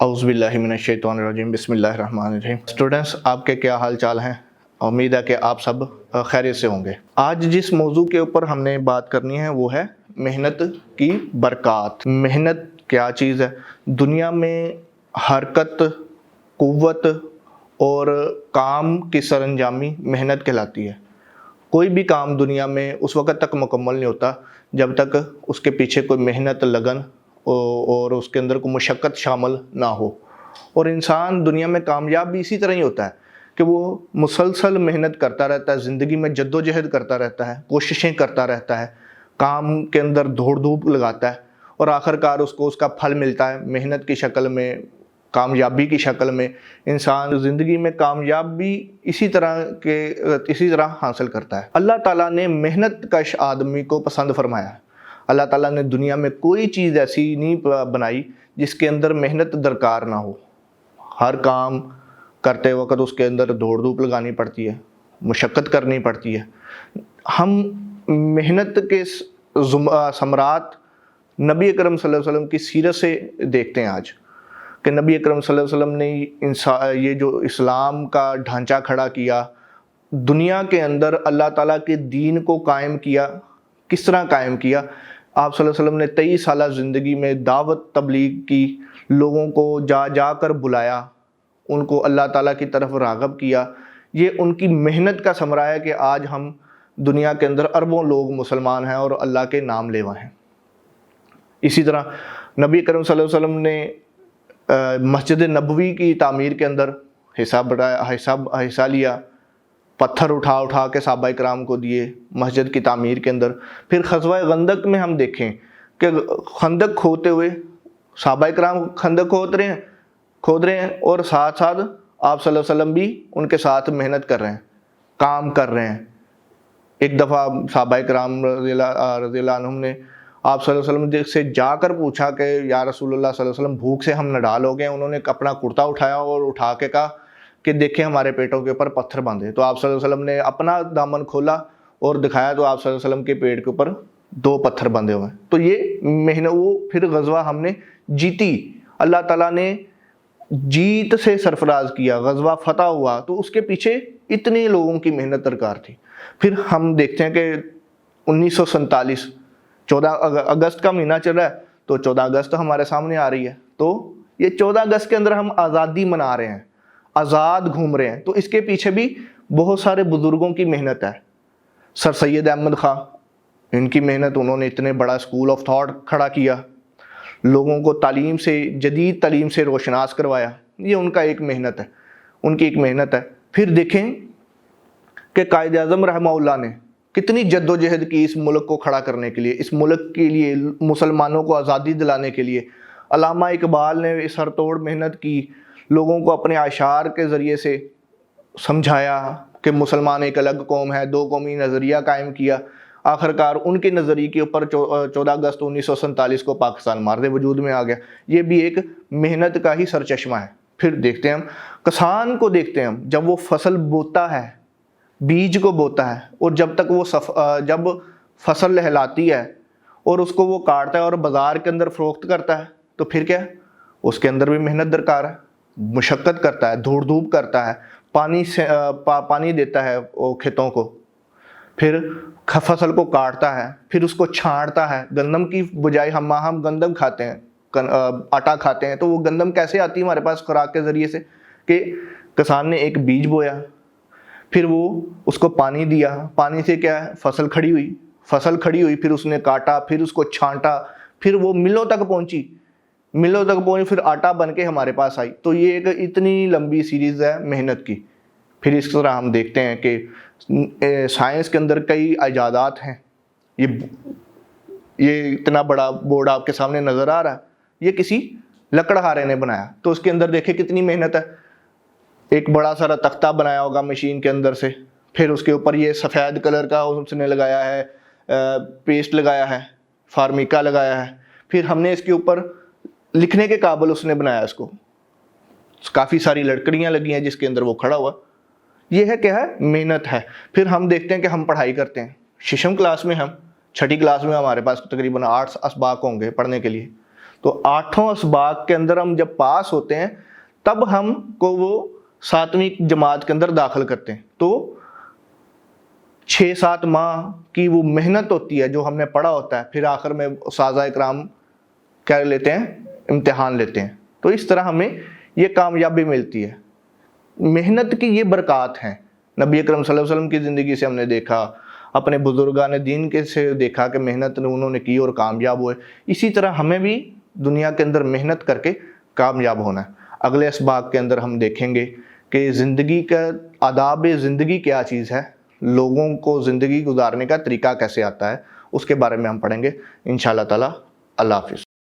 اعوذ باللہ من الشیطان الرجیم بسم اللہ الرحمن الرحیم۔ اسٹوڈنٹس، آپ کے کیا حال چال ہیں؟ امید ہے کہ آپ سب خیریت سے ہوں گے۔ آج جس موضوع کے اوپر ہم نے بات کرنی ہے وہ ہے محنت کی برکات۔ محنت کیا چیز ہے؟ دنیا میں حرکت، قوت اور کام کی سرانجامی محنت کہلاتی ہے۔ کوئی بھی کام دنیا میں اس وقت تک مکمل نہیں ہوتا جب تک اس کے پیچھے کوئی محنت، لگن اور اس کے اندر کوئی مشقت شامل نہ ہو۔ اور انسان دنیا میں کامیاب بھی اسی طرح ہی ہوتا ہے کہ وہ مسلسل محنت کرتا رہتا ہے، زندگی میں جد و جہد کرتا رہتا ہے، کوششیں کرتا رہتا ہے، کام کے اندر دوڑ دھوپ لگاتا ہے اور آخر کار اس کو اس کا پھل ملتا ہے محنت کی شکل میں، کامیابی کی شکل میں۔ انسان زندگی میں کامیابی اسی طرح حاصل کرتا ہے۔ اللہ تعالیٰ نے محنت کش آدمی کو پسند فرمایا ہے۔ اللہ تعالیٰ نے دنیا میں کوئی چیز ایسی نہیں بنائی جس کے اندر محنت درکار نہ ہو۔ ہر کام کرتے وقت اس کے اندر دوڑ دھوپ لگانی پڑتی ہے، مشقت کرنی پڑتی ہے۔ ہم محنت کے ثمرات نبی اکرم صلی اللہ علیہ وسلم کی سیرت سے دیکھتے ہیں آج، کہ نبی اکرم صلی اللہ علیہ وسلم نے یہ جو اسلام کا ڈھانچہ کھڑا کیا، دنیا کے اندر اللہ تعالیٰ کے دین کو قائم کیا۔ کس طرح قائم کیا؟ آپ صلی اللہ علیہ وسلم نے 23 سالہ زندگی میں دعوت تبلیغ کی، لوگوں کو جا کر بلایا، ان کو اللہ تعالیٰ کی طرف راغب کیا۔ یہ ان کی محنت کا ثمرہ ہے کہ آج ہم دنیا کے اندر اربوں لوگ مسلمان ہیں اور اللہ کے نام لیوا ہیں۔ اسی طرح نبی کریم صلی اللہ علیہ وسلم نے مسجد نبوی کی تعمیر کے اندر حصہ لیا، پتھر اٹھا کے صحابہ کرام کو دیے مسجد کی تعمیر کے اندر۔ پھر غزوہ خندق میں ہم دیکھیں کہ خندق کھودتے ہوئے صحابہ کرام خندق کھود رہے ہیں اور ساتھ ساتھ آپ صلی اللہ علیہ وسلم بھی ان کے ساتھ محنت کر رہے ہیں، کام کر رہے ہیں۔ ایک دفعہ صحابہ کرام رضی اللہ عنہم نے آپ صلی اللہ علیہ وسلم سے جا کر پوچھا کہ یا رسول اللہ صلی اللہ علیہ وسلم، بھوک سے ہم نڈال ہو گئے۔ انہوں نے اپنا کرتا اٹھایا اور اٹھا کے کہا کہ دیکھیں ہمارے پیٹوں کے اوپر پتھر باندھے۔ تو آپ صلی اللہ علیہ وسلم نے اپنا دامن کھولا اور دکھایا تو آپ صلی اللہ علیہ وسلم کے پیٹ کے اوپر 2 پتھر باندھے ہوئے ہیں۔ تو یہ محنت، وہ پھر غزوہ ہم نے جیتی، اللہ تعالیٰ نے جیت سے سرفراز کیا، غزوہ فتح ہوا، تو اس کے پیچھے اتنے لوگوں کی محنت درکار تھی۔ پھر ہم دیکھتے ہیں کہ 1947 14 اگست کا مہینہ چل رہا ہے، تو 14 اگست ہمارے سامنے آ رہی ہے۔ تو یہ 14 اگست کے اندر ہم آزادی منا رہے ہیں، آزاد گھوم رہے ہیں، تو اس کے پیچھے بھی بہت سارے بزرگوں کی محنت ہے۔ سر سید احمد خان، ان کی محنت، انہوں نے اتنے بڑا اسکول آف تھاٹ کھڑا کیا، لوگوں کو تعلیم سے، جدید تعلیم سے روشناس کروایا۔ یہ ان کا ایک محنت ہے، ان کی ایک محنت ہے۔ پھر دیکھیں کہ قائد اعظم رحمہ اللہ نے کتنی جد و جہد کی اس ملک کو کھڑا کرنے کے لیے، اس ملک کے لیے، مسلمانوں کو آزادی دلانے کے لیے۔ علامہ اقبال نے سر توڑ محنت کی، لوگوں کو اپنے اشعار کے ذریعے سے سمجھایا کہ مسلمان ایک الگ قوم ہے، 2 قومی نظریہ قائم کیا۔ آخر کار ان کے نظریے کے اوپر 14 اگست 1947 کو پاکستان مارد وجود میں آ گیا۔ یہ بھی ایک محنت کا ہی سرچشمہ ہے۔ پھر دیکھتے ہیں ہم کسان کو، دیکھتے ہیں ہم جب وہ فصل بوتا ہے، بیج کو بوتا ہے، اور جب تک وہ جب فصل لہلاتی ہے اور اس کو وہ کاٹتا ہے اور بازار کے اندر فروخت کرتا ہے، تو پھر کیا؟ اس کے اندر بھی محنت درکار ہے، مشقت کرتا ہے، دھوڑ دھوپ کرتا ہے، پانی دیتا ہے کھیتوں کو، پھر فصل کو کاٹتا ہے، پھر اس کو چھانٹتا ہے۔ گندم کی بجائے ہم گندم کھاتے ہیں، آٹا کھاتے ہیں، تو وہ گندم کیسے آتی ہے ہمارے پاس خوراک کے ذریعے سے؟ کہ کسان نے ایک بیج بویا، پھر وہ اس کو پانی دیا، پانی سے کیا ہے؟ فصل کھڑی ہوئی، پھر اس نے کاٹا، پھر اس کو چھانٹا، پھر وہ ملوں تک پہنچی، پھر آٹا بن کے ہمارے پاس آئی۔ تو یہ ایک اتنی لمبی سیریز ہے محنت کی۔ پھر اس طرح ہم دیکھتے ہیں کہ سائنس کے اندر کئی ایجادات ہیں۔ یہ اتنا بڑا بورڈ آپ کے سامنے نظر آ رہا ہے، یہ کسی لکڑہارے نے بنایا، تو اس کے اندر دیکھیں کتنی محنت ہے۔ ایک بڑا سارا تختہ بنایا ہوگا مشین کے اندر سے، پھر اس کے اوپر یہ سفید کلر کا اس نے لگایا ہے، پیسٹ لگایا ہے، فارمیکا لگایا ہے، پھر ہم نے اس کے اوپر لکھنے کے قابل اس نے بنایا اس کو، کافی ساری لکڑیاں لگی ہیں جس کے اندر وہ کھڑا ہوا۔ یہ ہے کیا ہے؟ محنت ہے۔ پھر ہم دیکھتے ہیں کہ ہم پڑھائی کرتے ہیں، 6 کلاس میں، ہم 6ٹھی کلاس میں ہمارے پاس تقریباً 8 اسباق ہوں گے پڑھنے کے لیے، تو 8 اسباق کے اندر ہم جب پاس ہوتے ہیں تب ہم کو وہ 7ویں جماعت کے اندر داخل کرتے ہیں. تو 6-7 ماہ کی وہ محنت ہوتی ہے جو ہم نے پڑھا ہوتا ہے, پھر آخر میں اساتذہ اکرام کیا لیتے ہیں, امتحان لیتے ہیں. تو اس طرح ہمیں یہ کامیابی ملتی ہے. محنت کی یہ برکات ہیں. نبی اکرم صلی اللہ علیہ وسلم کی زندگی سے ہم نے دیکھا, اپنے بزرگان دین کے سے دیکھا کہ محنت انہوں نے کی اور کامیاب ہوئے. اسی طرح ہمیں بھی دنیا کے اندر محنت کر کے کامیاب ہونا ہے. اگلے اسباق کے اندر ہم دیکھیں گے کہ زندگی کا آداب زندگی کیا چیز ہے, لوگوں کو زندگی گزارنے کا طریقہ کیسے آتا ہے, اس کے بارے میں ہم پڑھیں گے انشاءاللہ تعالی. اللہ حافظ.